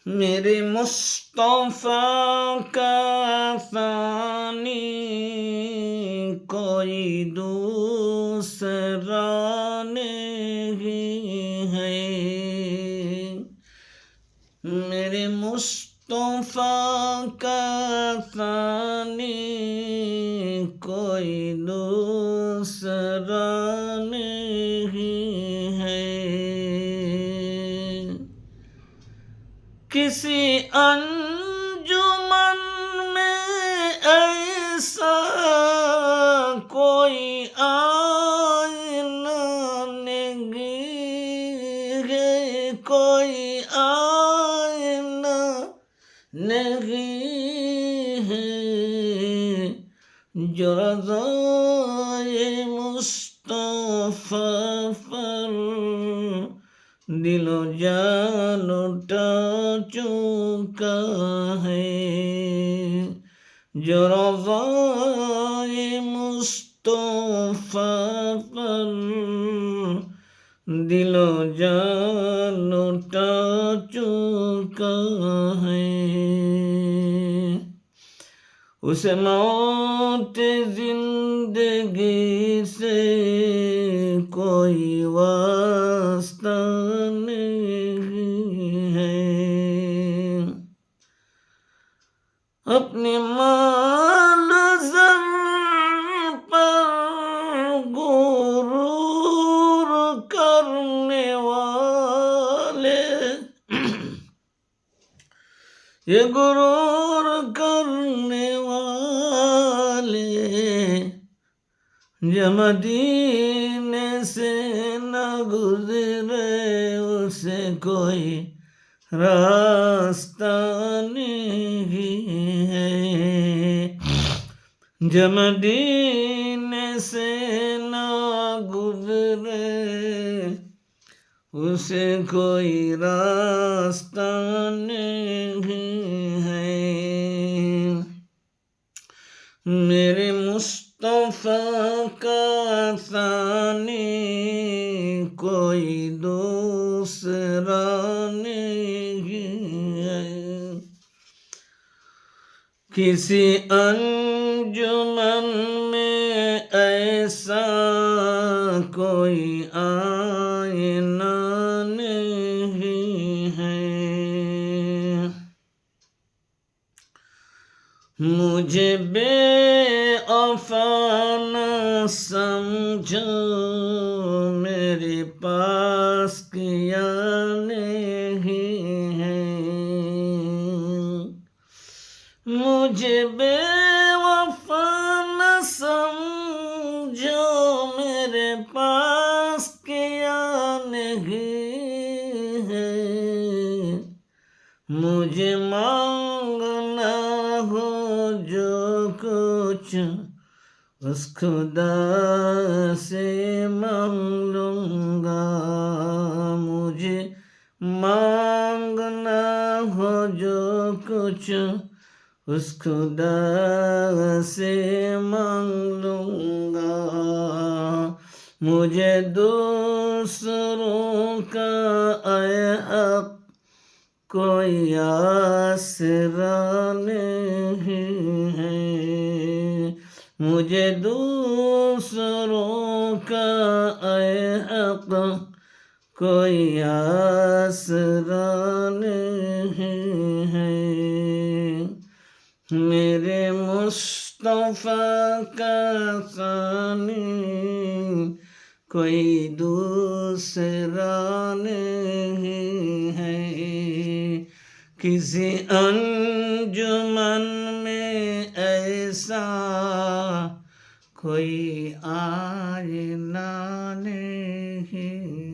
میرے مصطفیٰ کا ثانی کوئی دوسرا نہیں ہے، میرے مصطفیٰ کا ثانی کوئی دوسرا نہیں ہے، کسی انجمن میں ایسا کوئی آئینہ نہیں ہے، کوئی آئینہ نہیں ہے جو رضائے مصطفیٰ پر دل و جان اٹھا چکا ہے، جو رضائے مصطفیٰ پر دل و جان اٹھا چکا ہے، اسے موت زندگی سے کوئی واسطہ نہیں ہے، اپنی مال زر پر غرور کرنے والے، یہ غرور کرنے والے جو مدینے سے نہ گزرے اسے کوئی راستہ نہیں ہے، جو مدینے سے نہ گزرے اسے کوئی راستہ نہیں ہے، میرے مصطفیٰ کا ثانی کوئی دوسرا نہیں ہے، کسی انجمن میں ایسا کوئی آئینہ نہیں ہے، مجھے بے وفا نہ سمجھو، میرے پاس کیا نہیں ہے، مجھے بے وفا نہ سمجھو، میرے پاس کیا نہیں ہے، مجھے مانگنا ہو جو کچھ اس خدا سے مانگ لوں گا، مجھے مانگنا ہو جو کچھ اس خدا سے مانگ لوں گا، مجھے دوسروں کا اے حق کوئی آسرا نہیں ہے، مجھے دوسروں کا اے حق کوئی آسرا نہیں ہے، میرے مصطفیٰ کا ثانی کوئی دوسرا نہیں ہے، کسی انجمن میں ایسا کوئی آئینہ نہیں